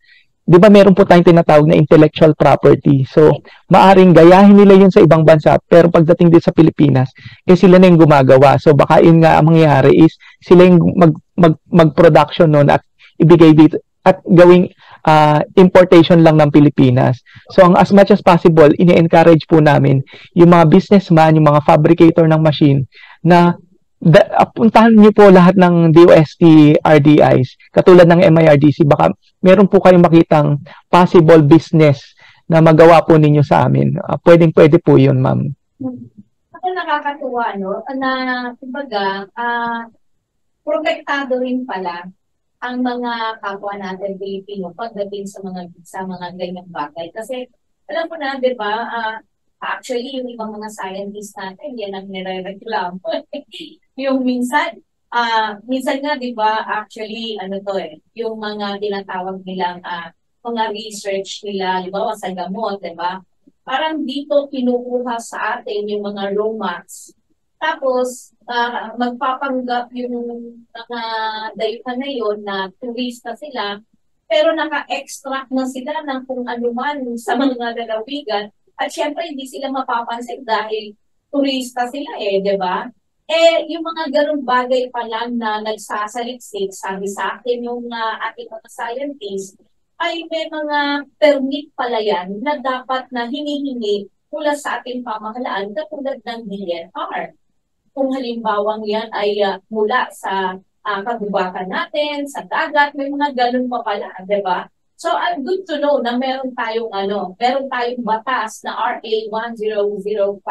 di ba meron po tayong tinatawag na intellectual property. So, maaring gayahin nila yun sa ibang bansa, pero pagdating dito sa Pilipinas, sila na yung gumagawa. So, baka yun nga ang mangyayari is sila yung mag-production nun at ibigay dito at gawing importation lang ng Pilipinas. So, as much as possible, ini-encourage po namin yung mga businessman, yung mga fabricator ng machine na puntahan niyo po lahat ng DOST RDIs, katulad ng MIRDC, baka meron po kayong makitang possible business na magawa po ninyo sa amin. Pwede po yun, ma'am. Ako nakakatuwa, na kumbaga, protektado rin pala ang mga kapwa natin Pilipino pagdating sa mga ganyang bagay. Kasi, alam mo na, di ba, actually, yung ibang mga scientists natin, yan ang nire-reklamo. Yung minsan nga, di ba, actually, yung mga tinatawag nilang mga research nila, di ba, sa gamot, di ba? Parang dito kinukuha sa atin yung mga romance. Tapos, magpapanggap yung mga dayuhan na yun na turista sila, pero naka-extract na sila ng kung anuman sa mga lalawigan. At syempre, hindi sila mapapansin dahil turista sila di ba? Yung mga ganung bagay pa lang na nagsasaliksik, sabi sa akin yung ating mga scientists, ay may mga permit pala yan na dapat na hinihingi mula sa ating pamahalaan katulad ng DNR. Kung halimbawang yan ay mula sa kagubatan natin, sa dagat, may mga ganun pa pala, di ba? So, I'm good to know na meron tayong batas na RA 10055.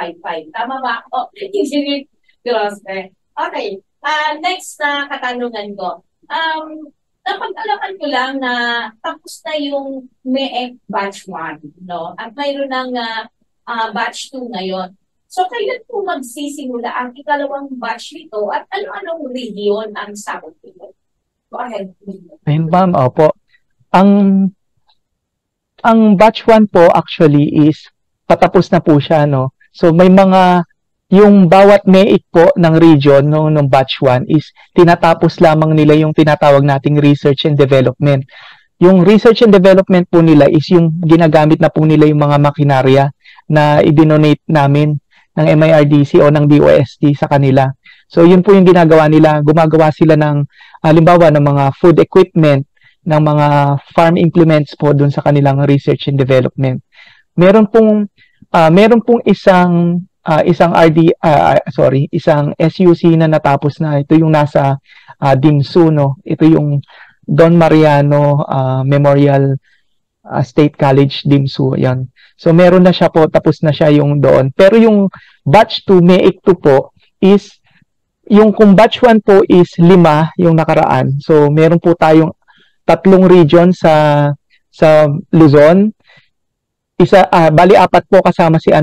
Tama ba ako? Engineer Grosser. Okay. Next na katanungan ko. Napag-alaman ko lang na tapos na yung MEC batch 1, no? At mayroon ng batch 2 ngayon. So, kailan po magsisimula ang ikalawang batch nito at ano-anong region ang sakop nito? Go ahead. Ayun, ma'am. Opo. Ang batch 1 po actually is patapos na po siya, no? So may mga yung bawat MEIC po ng region nung batch 1 is tinatapos lamang nila yung tinatawag nating research and development. Yung research and development po nila is yung ginagamit na po nila yung mga makinarya na i-donate namin ng MIRDC o ng DOST sa kanila. So yun po yung ginagawa nila. Gumagawa sila ng halimbawa ng mga food equipment, ng mga farm implements po dun sa kanilang research and development. Meron pong isang isang SUC na natapos na. Ito yung nasa DIMSU, no. Ito yung Don Mariano Memorial State College DIMSU. Yan. So meron na siya po, tapos na siya yung doon. Pero yung batch 2, MEIC 2 po is yung kung batch 1 po is 5 yung nakaraan. So meron po tayong 3 region sa Luzon. Bali 4 po kasama si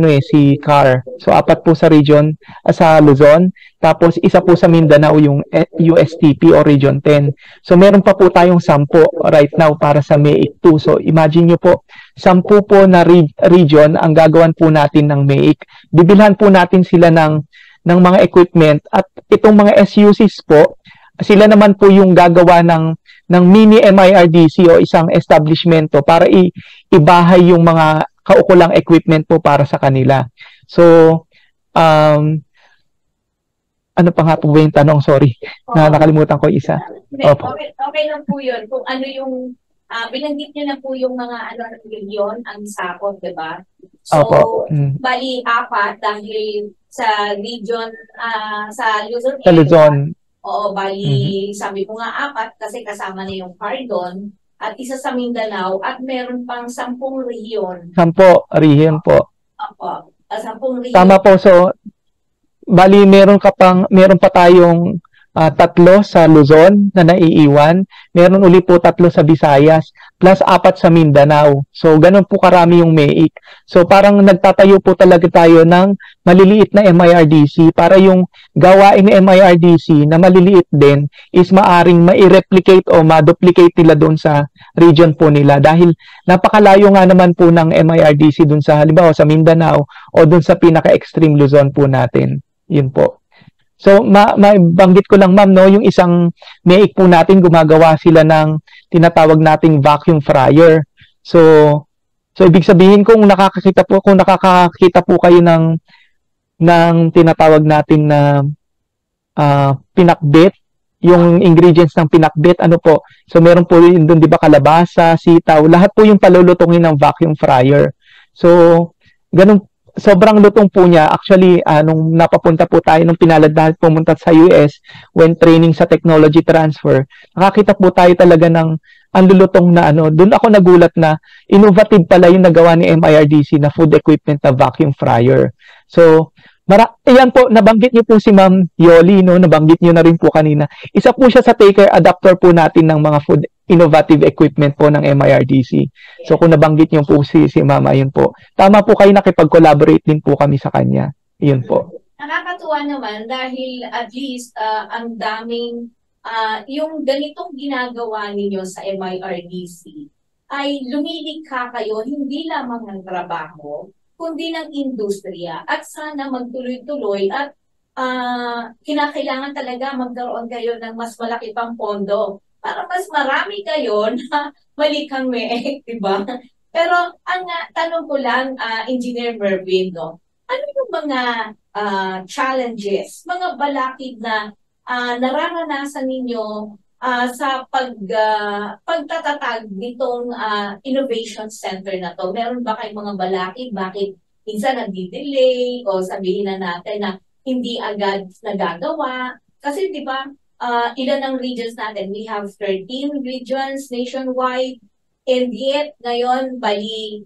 CAR. So 4 po sa region sa Luzon, tapos isa po sa Mindanao yung USTP o Region 10. So meron pa po tayong 10 right now para sa MEIC 2. So imagine nyo po, 10 po na region ang gagawan po natin ng MEIC. Bibilhan po natin sila ng mga equipment, at itong mga SUCs po, sila naman po yung gagawa ng mini MIRDC o isang establishmento para ibahay yung mga kaukulang equipment po para sa kanila. So, ano pa nga po ba yung tanong? Sorry, nakalimutan ko isa. Okay lang po yun. Kung ano yung, binanggit nyo na po yung mga region ang sakop, di ba? So, bali 4 dahil sa region, sa Luzon. Sa Luzon. Oo, bali, sabi ko nga 4 kasi kasama na yung Cardon at isa sa Mindanao at meron pang 10 rehiyon. 10 rehiyon po. Opo, 10 rehiyon. Tama po. So, bali meron pa tayong 3 sa Luzon na naiiwan. Meron uli po 3 sa Visayas plus 4 sa Mindanao. So, ganun po karami yung MEIC. So, parang nagtatayo po talaga tayo ng maliliit na MIRDC para yung gawain ng MIRDC na maliliit din is maaring ma-replicate o ma-duplicate nila doon sa region po nila. Dahil napakalayo nga naman po ng MIRDC doon sa halimbawa sa Mindanao o doon sa pinaka-extreme Luzon po natin. Yun po. So, mabanggit ko lang ma'am, no, yung isang MEIC po natin, gumagawa sila ng tinatawag nating vacuum fryer. So ibig sabihin kung nakakakita po kayo ng tinatawag natin na pinakbet, yung ingredients ng pinakbet, ano po. So meron po yun doon, di ba, kalabasa, sitaw, lahat po yung palulutungin ng vacuum fryer. So, ganun, sobrang lutong po niya. Actually, nung napapunta po tayo, nung pinalad na pumunta sa US, when training sa technology transfer, nakakita po tayo talaga ng ang lulutong na doon ako nagulat na innovative pala yung nagawa ni MIRDC na food equipment na vacuum fryer. So, ayan po, nabanggit niyo po si Ma'am Yoli, no? Nabanggit niyo na rin po kanina. Isa po siya sa taker adapter po natin ng mga food innovative equipment po ng MIRDC. So kung nabanggit niyo po si Mama, yun po. Tama po kayo, nakipag-collaborate din po kami sa kanya. Yun po. Nakakatuwa naman dahil at least ang daming yung ganitong ginagawa ninyo sa MIRDC ay lumilikha kayo hindi lamang ng trabaho, kundi ng industriya. At sana magtuloy-tuloy at kinakailangan talaga magkaroon kayo ng mas malaki pang pondo para mas marami kayo na malikhang MEIC, di ba? Pero ang tanong ko lang, Engineer Mervin, no? Ano yung mga challenges, mga balakid na nararanasan ninyo sa pagtatatag nitong innovation center na to? Meron ba kayong mga balakid? Bakit minsan nagdi-delay o sabihin na natin na hindi agad nagagawa? Kasi di ba, ilan ang regions natin? We have 13 regions nationwide. And yet, ngayon, bali,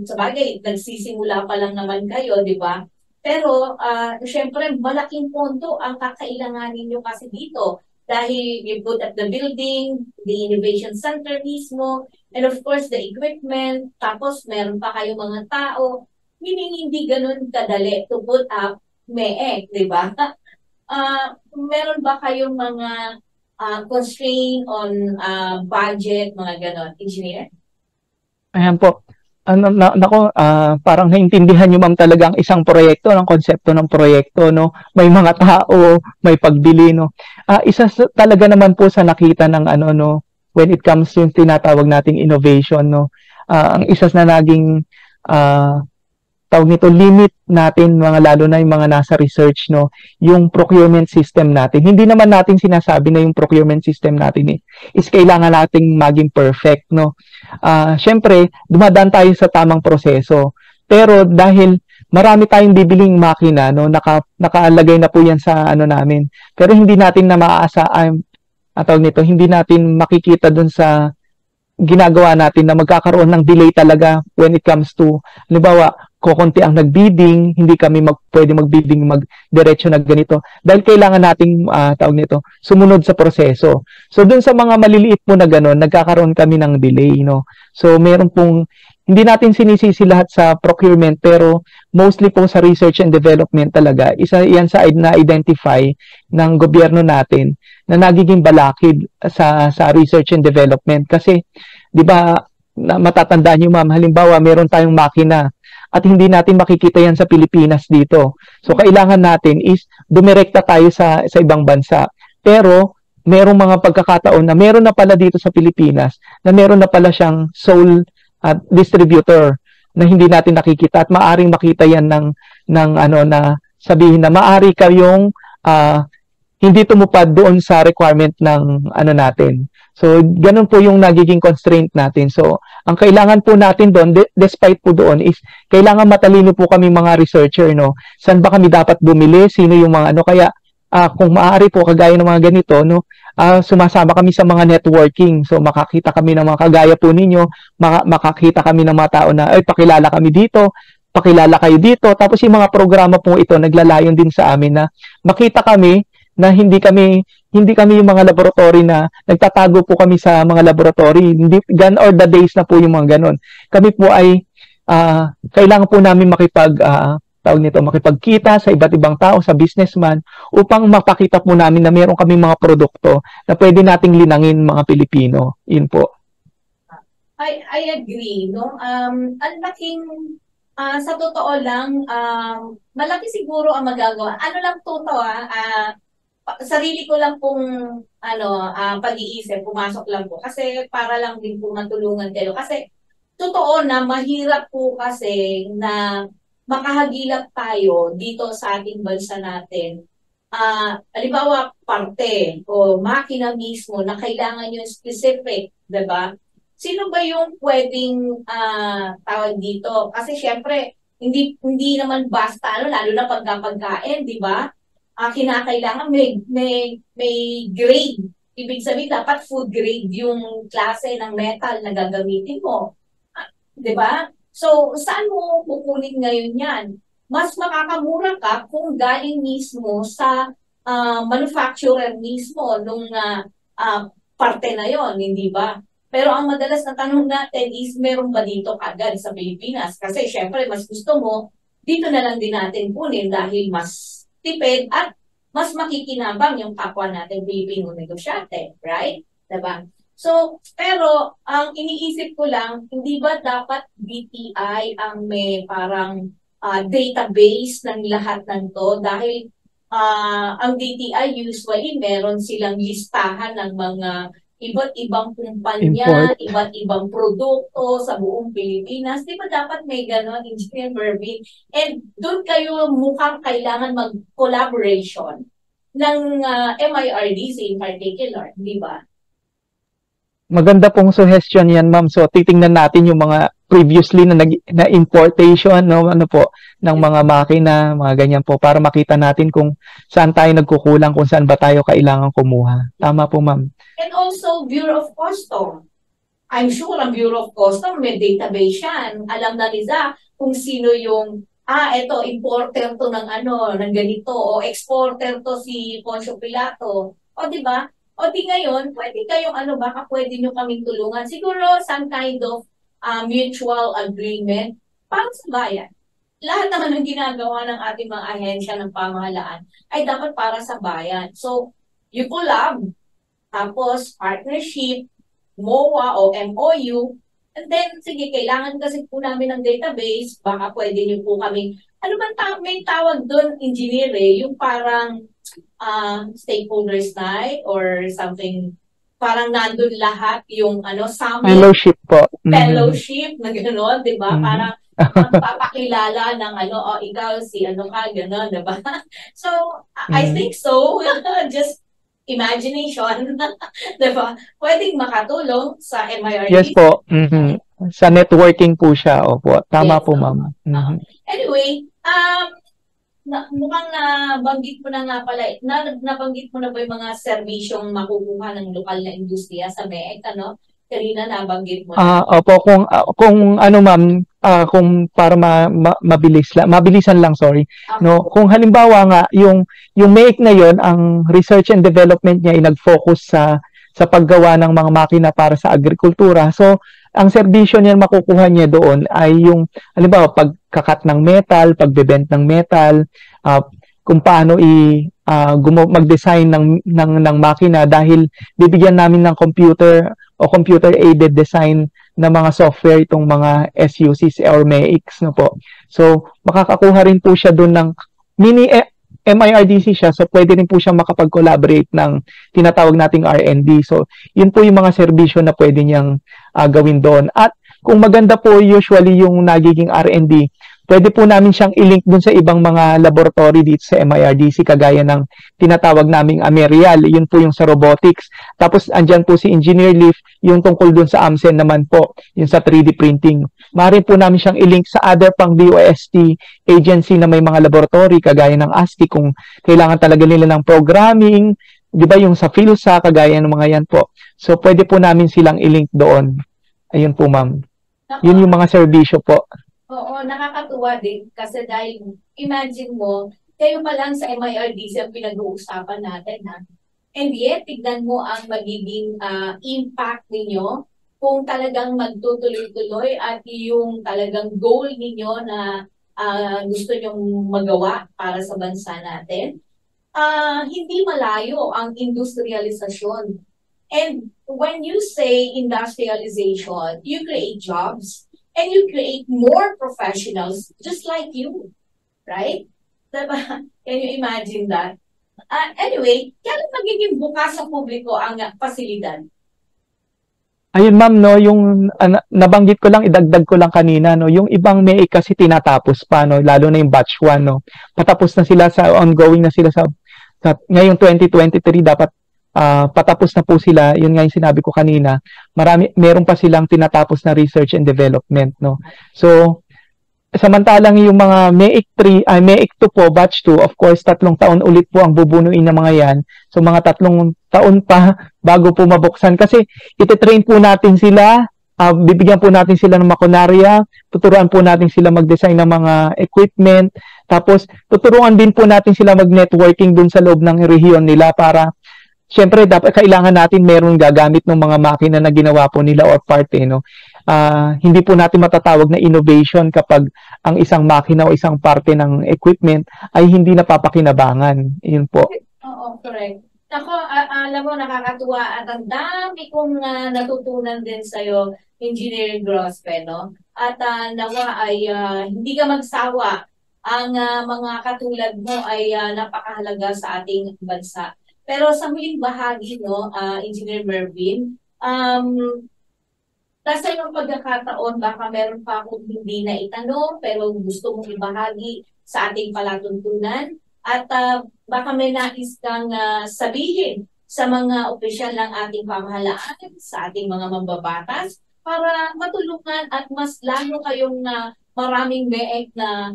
sabagay, nagsisimula pa lang naman kayo, di ba? Pero, syempre, malaking pondo ang kakailanganin nyo kasi dito. Dahil you put up the building, the innovation center mismo, and of course, the equipment, tapos meron pa kayo mga tao. Meaning, hindi ganun kadali to put up MEIC, di ba? Meron ba kayong mga constraint on budget, mga ganon, engineer? Ayan po. Parang naintindihan niyo ma'am talaga ang isang proyekto, ng konsepto ng proyekto, no? May mga tao, may pagbili, no? Talaga naman po sa nakita ng ano, no, when it comes yung tinatawag nating innovation, no? Ang isa na naging tawag nito limit natin, mga lalo na yung mga nasa research, no, yung procurement system natin. Hindi naman natin sinasabi na yung procurement system natin is kailangan nating maging perfect, no. Syempre dumadaan tayo sa tamang proseso, pero dahil marami tayong bibiling makina, no, nakalagay na po yan sa ano namin, pero hindi natin na tawag nito, hindi natin makikita dun sa ginagawa natin na magkakaroon ng delay talaga when it comes to, halimbawa, kukunti ang nagbidding, hindi kami pwede magbidding magdiretso na ganito dahil kailangan nating tawag nito, sumunod sa proseso. So dun sa mga maliliit po na gano'n, nagkakaroon kami ng delay, no. So meron pong hindi natin sinisisi lahat sa procurement, pero mostly po sa research and development talaga. Isa yan sa na-identify ng gobyerno natin na nagiging balakid sa research and development. Kasi, di ba, matatandaan nyo ma'am, halimbawa, meron tayong makina at hindi natin makikita yan sa Pilipinas dito. So, kailangan natin is dumirekta tayo sa ibang bansa. Pero, merong mga pagkakataon na meron na pala dito sa Pilipinas na meron na pala siyang sole distributor na hindi natin nakikita at maaring makita yan ng ano na sabihin na maari kayong hindi tumupad doon sa requirement ng ano natin. So ganun po yung nagiging constraint natin. So ang kailangan po natin doon despite po doon is kailangan matalino po kami mga researcher, no. Saan ba kami dapat bumili, sino yung mga ano, kaya kung maaari po kagaya ng mga ganito, no, sumasama kami sa mga networking. So makakita kami ng mga kagaya po ninyo, makakita kami ng mga tao na ay pakilala kami dito, pakilala kayo dito. Tapos yung mga programa po ito naglalayon din sa amin na makita kami na hindi kami yung mga laboratory na nagtatago po kami sa mga laboratory. Hindi gan or the days na po yung mga ganon. Kami po ay kailangan po namin makipagkita sa iba't ibang tao, sa businessman, upang mapakita po namin na meron kaming mga produkto na pwede nating linangin mga Pilipino. Yun po. I agree, no? Ang laking, sa totoo lang, malaki siguro ang magagawa. Ano lang sarili ko lang pong pag-iisip, pumasok lang po. Kasi para lang din po matulungan kayo. Kasi totoo na mahirap po kasi na makahagilap tayo dito sa ating bansa natin. Halimbawa, parte o makina mismo na kailangan yung specific, diba? Sino ba yung pwedeng tawag dito? Kasi syempre, hindi naman basta, lalo na pagkain, diba? Kinakailangan may grade. Ibig sabihin, dapat food grade yung klase ng metal na gagamitin mo. Diba? So, saan mo kukunin ngayon yan? Mas makakamura ka kung galing mismo sa manufacturer mismo nung parte na yon, hindi ba? Pero ang madalas na tanong natin is, meron ba dito agad sa Pilipinas? Kasi syempre, mas gusto mo, dito na lang din natin kunin dahil mas tipid at mas makikinabang yung kapwa natin Pilipino negosyante, right? Diba? So, pero ang iniisip ko lang, hindi ba dapat BPI ang may parang database ng lahat ng to? Dahil ang DTI usually meron silang listahan ng mga iba't ibang kumpanya, iba't ibang produkto sa buong Pilipinas. Di ba dapat may gano'n, Engineer Mervin? And doon kayo mukhang kailangan mag-collaboration ng MIRDC in particular, di ba? Maganda pong suggestion yan, ma'am. So titingnan natin yung mga previously na importation, no, ano po, ng mga makina, mga ganyan po, para makita natin kung saan tayo nagkukulang, kung saan ba tayo kailangan kumuha. Tama po, ma'am. And also Bureau of Custom. I'm sure ang Bureau of Custom may database yan. Alam na nila kung sino yung eto, importer to ng ng ganito, o exporter to si Poncio Pilato. O di ba? O di ngayon, pwede kayong baka pwede nyo kaming tulungan. Siguro some kind of mutual agreement para sa bayan. Lahat naman ng ginagawa ng ating mga ahensya ng pamahalaan ay dapat para sa bayan. So, you collab, tapos partnership, MOA o MOU, And then, sige, kailangan kasi po namin ng database, baka pwede niyo po kami, ano man may tawag doon, engineer yung parang stakeholders night or something, parang nandun lahat yung summit. Fellowship po. Fellowship na gano'n, di ba? Parang magpapakilala ng ikaw si ka, gano'n, di ba? So, I think so. Just imagination, di ba? Pwedeng makatulong sa MIRD. Yes po. Sa networking po siya. Opo. Tama po, ma'am. Anyway, mukhang nabanggit mo na nga pala, nabanggit mo na ba yung mga serbisyong makukuha ng lokal na industriya sa MEC, Kanina nabanggit mo na. Opo, kung ma'am, kung para mabilisan lang, sorry. No, kung halimbawa nga yung MEC na yon, ang research and development niya ay nag-focus sa paggawa ng mga makina para sa agrikultura. So, ang serbisyo niya makukuha niya doon ay yung halimbawa pagkakat ng metal, pagbebent ng metal, kung paano mag-design ng makina dahil bibigyan namin ng computer o computer-aided design na mga software itong mga SUCs or MEICs, no po. So, makakakuha rin po siya doon ng mini MIRDC siya, so pwede rin po siya makapag-collaborate ng tinatawag nating R&D. So, yun po yung mga serbisyo na pwede niyang gawin doon. At kung maganda po usually yung nagiging R&D, pwede po namin siyang i-link dun sa ibang mga laboratory dito sa MIRDC, kagaya ng tinatawag naming Amerial, yun po yung sa robotics. Tapos andyan po si Engineer Leaf, yung tungkol dun sa AMSEN naman po, yung sa 3D printing. Maaari po namin siyang i-link sa other pang DOST agency na may mga laboratory, kagaya ng ASTI, kung kailangan talaga nila ng programming, di ba yung sa PhilSA, kagaya ng mga yan po. So pwede po namin silang i-link doon. Ayun po, ma'am. Yun yung mga serbisyo po. Oo, nakakatuwa din kasi dahil imagine mo, kayo pa lang sa MIRDC ang pinag-uusapan natin, ha? And yet, tignan mo ang magiging impact ninyo kung talagang magtutuloy-tuloy at yung talagang goal ninyo na gusto nyong magawa para sa bansa natin. Hindi malayo ang industrialisasyon. And when you say industrialization, you create jobs. And you create more professionals just like you, right? Diba? Can you imagine that? Anyway, kailan magiging bukas sa publiko ang pasilidad? Ayun, ma'am, no, yung nabanggit ko lang, idagdag ko lang kanina, no, yung ibang MEIC kasi tinatapos pa, no, lalo na yung batch 1, no. Patapos na sila ongoing na sila sa ngayong 2023 dapat patapos na po sila, yun nga yung sinabi ko kanina, meron pa silang tinatapos na research and development, no. So, samantalang yung mga MEIC 2 po, batch 2, of course, 3 taon ulit po ang bubunuin ng mga yan. So, mga 3 taon pa bago po mabuksan. Kasi, ititrain po natin sila, bibigyan po natin sila ng makunarya, tuturuan po natin sila mag-design ng mga equipment, tapos, tuturuan din po natin sila mag-networking dun sa loob ng rehiyon nila para siyempre, kailangan natin meron gagamit ng mga makina na ginawa po nila or parte, no? Hindi po natin matatawag na innovation kapag ang isang makina o isang parte ng equipment ay hindi napapakinabangan. Yun po. Oo, correct. Ako, alam mo, nakakatuwa at ang dami kong natutunan din sa'yo, Engineer Grospe, no? At nawa ay hindi ka magsawa. Ang mga katulad mo ay napakahalaga sa ating bansa. Pero sa huling bahagi, no, Engineer Mervin, nasa yung pagkakataon, baka meron pa akong hindi na itanong, pero gusto mong ibahagi sa ating palatuntunan. At baka may nais kang sabihin sa mga opisyal ng ating pamahalaan, sa ating mga mambabatas, para matulungan at mas lalo kayong maraming MEIC na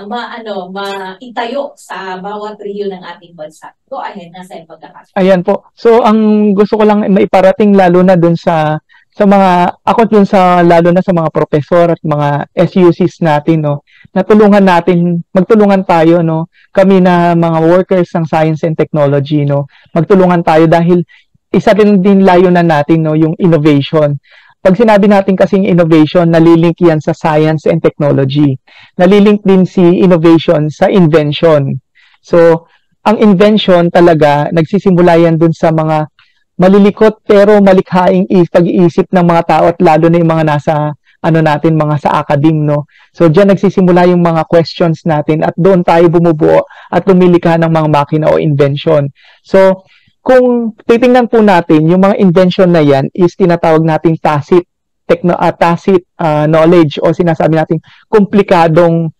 maitayo sa bawat rehiyon ng ating bansa. Go ahead, nasa yung pagkakataon. Ayan po. So, ang gusto ko lang maiparating lalo na dun sa mga, ako dun sa, lalo na sa mga profesor at mga SUCs natin, no, magtulungan tayo, no, kami na mga workers ng science and technology, no, magtulungan tayo dahil isa din layunan natin, no, yung innovation. Pag sinabi natin kasing innovation, nalilink yan sa science and technology. Nalilink din si innovation sa invention. So, ang invention talaga, nagsisimula yan dun sa mga malilikot pero malikhaing pag-iisip ng mga tao at lalo na yung mga nasa mga sa academe, no? So diyan nagsisimula yung mga questions natin at doon tayo bumubuo at lumilikha ng mga makina o invention. So kung titingnan po natin yung mga invention na yan is tinatawag nating tacit knowledge o sinasabi nating komplikadong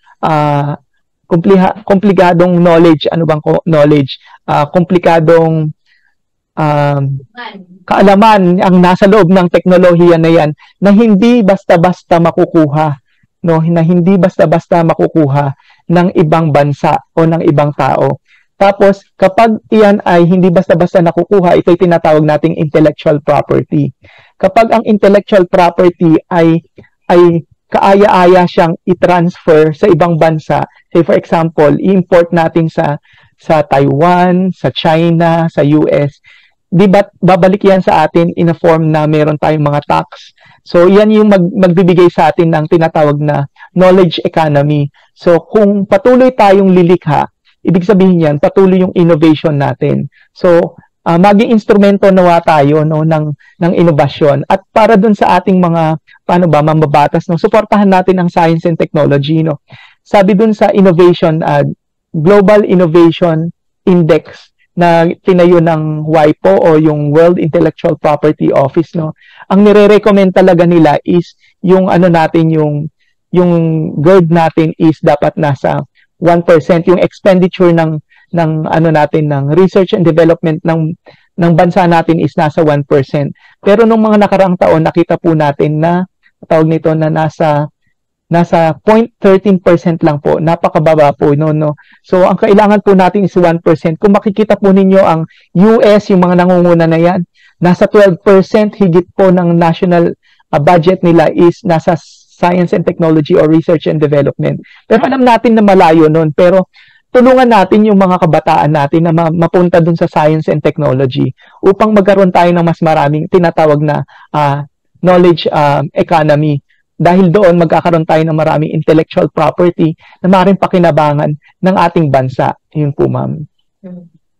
knowledge, knowledge, komplikadong kaalaman ang nasa loob ng teknolohiya na yan na hindi basta-basta makukuha, no? Na hindi basta-basta makukuha ng ibang bansa o ng ibang tao. Tapos, kapag iyan ay hindi basta-basta nakukuha, ito'y tinatawag nating intellectual property. Kapag ang intellectual property ay kaaya-aya siyang i-transfer sa ibang bansa, say for example, i-import natin sa Taiwan, sa China, sa US, di ba babalik yan sa atin in a form na meron tayong mga tax. So, yan yung magbibigay sa atin ng tinatawag na knowledge economy. So, kung patuloy tayong lilikha, ibig sabihin yan, patuloy yung innovation natin. So, maging instrumento nawa tayo, no, ng innovasyon. At para dun sa ating mga, mambabatas, no, suportahan natin ang science and technology, no. Sabi dun sa innovation, Global Innovation Index na tinayo ng WIPO o yung World Intellectual Property Office, no. Ang nire-recommend talaga nila is yung yung GERD natin is dapat nasa 1%, yung expenditure ng research and development ng bansa natin is nasa 1%. Pero nung mga nakaraang taon nakita po natin na tawag nito na nasa 0.13% lang po, napakababa po no. So ang kailangan po natin is 1%. Kung makikita po ninyo ang US, yung mga nangunguna na yan, nasa 12% higit po ng national budget nila is nasa science and technology or research and development. Pero alam natin na malayo nun. Pero tulungan natin yung mga kabataan natin na mapunta dun sa science and technology upang magkaroon tayo ng mas maraming tinatawag na knowledge economy. Dahil doon magkakaroon tayo ng maraming intellectual property na maaaring pakinabangan ng ating bansa. Yun po, ma'am.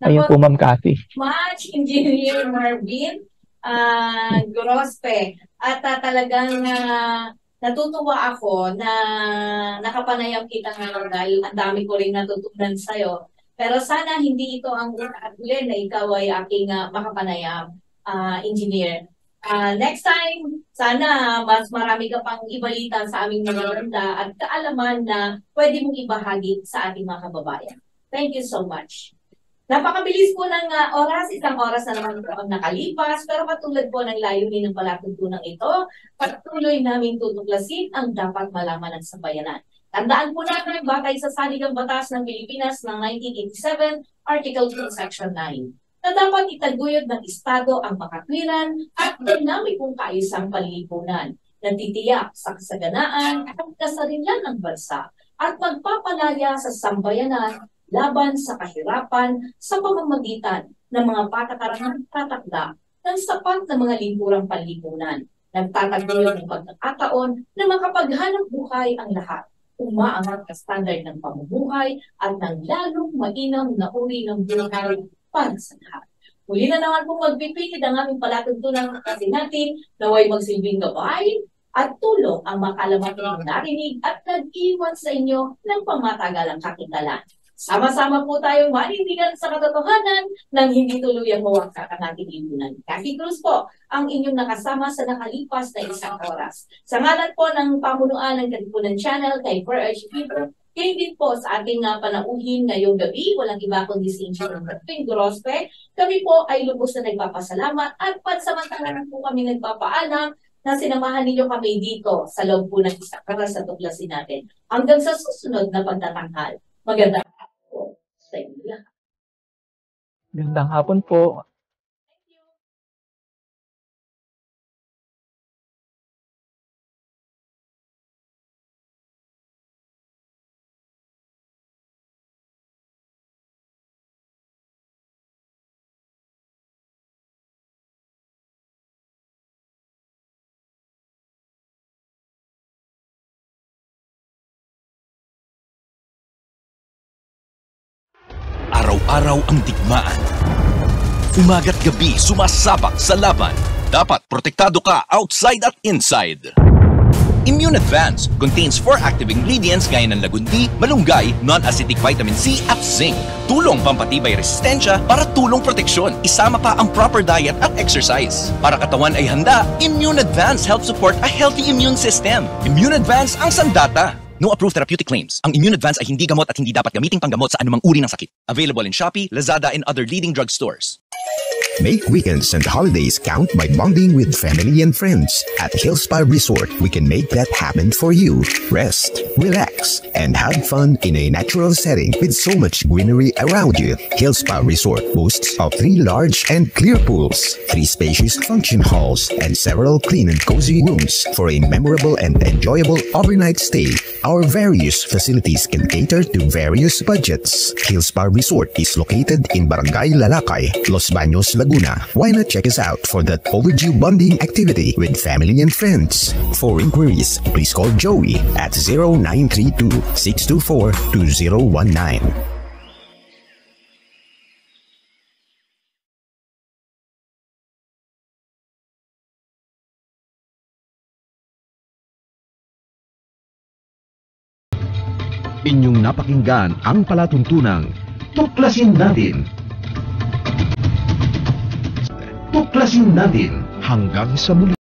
Ayun po, ma'am Cathy. Much, Engineer Marvin Grospe. At talagang natutuwa ako na nakapanayam kita ngayon dahil ang dami ko rin natutunan sa'yo. Pero sana hindi ito ang una at huli na ikaw ay aking makapanayam, engineer. Next time, sana mas marami ka pang ibalita sa aming mga ganda at kaalaman na pwede mong ibahagi sa ating mga kababayan. Thank you so much. Napakabilis po ng oras, isang oras na naman po ang nakalipas, pero patulad po ng layunin ng palatuntunang ito, patuloy namin tutuklasin ang dapat malaman ng sambayanan. Tandaan po natin batay sa Saligang Batas ng Pilipinas ng 1987, Article 2, Section 9, na dapat itaguyod ng Estado ang makatwiran at dinamikong kaayusang panlipunan, na titiyak sa kasaganaan at kasarinlan ng bansa at magpapalaya sa sambayanan laban sa kahirapan sa pamamagitan ng mga patakaran tatakda ng sapat na mga liburang panlipunan. Nagtataguyod ng pagkakataon na makapaghanap buhay ang lahat, umaangat na standard ng pamumuhay at ng lalong mainam na uri ng buhay para sa lahat. Muli na naman pong magpipigil ang aming palatuntunan kasi natin naway magsilbing gabay at tulong ang makalaman ng narinig at nag-iwan sa inyo ng pamatagalang kakintalan. Sama-sama po tayong manindigan sa katotohanan nang hindi tuluyang mawagsak ang ating lipunan. Cathy Cruz po, ang inyong nakasama sa nakalipas na isang oras. Sa ngalan po ng pamunuan ng Katipunan Channel kay Per Archibald, kayo din po sa ating panauhin ngayong gabi, walang iba kundi si Engineer Marvin Grospe. Kami po ay lubos na nagpapasalamat at pansamantala po kami nagpapaalam na sinamahan ninyo kami dito sa loob po ng isang oras sa tuklasin natin. Hanggang sa susunod na pagtatanghal. Magandang sa inyo lahat. Gandang hapon po. Araw-araw ang digmaan, Umaga't gabi, sumasabak sa laban. Dapat protektado ka outside at inside. Immune Advance contains 4 active ingredients gaya ng lagundi, malunggay, non-acidic vitamin C at zinc. Tulong pampatibay resistensya para tulong proteksyon. Isama pa ang proper diet at exercise. Para katawan ay handa, Immune Advance helps support a healthy immune system. Immune Advance ang sandata. No approved therapeutic claims. Ang Immune Advance ay hindi gamot at hindi dapat gamiting panggamot sa anumang uri ng sakit. Available in Shopee, Lazada, and other leading drugstores. Make weekends and holidays count by bonding with family and friends. At Hillspa Resort, we can make that happen for you. Rest, relax, and have fun in a natural setting with so much greenery around you. Hillspa Resort boasts of 3 large and clear pools, 3 spacious function halls, and several clean and cozy rooms for a memorable and enjoyable overnight stay. Our various facilities can cater to various budgets. Hillspa Resort is located in Barangay Lalakay, Los Baños, Laguna. Why not check us out for that overdue bonding activity with family and friends? For inquiries, please call Joey at 0932-624-2019. Inyong napakinggan ang palatuntunang Tuklasin Natin. Tuklasin natin hanggang sa muli.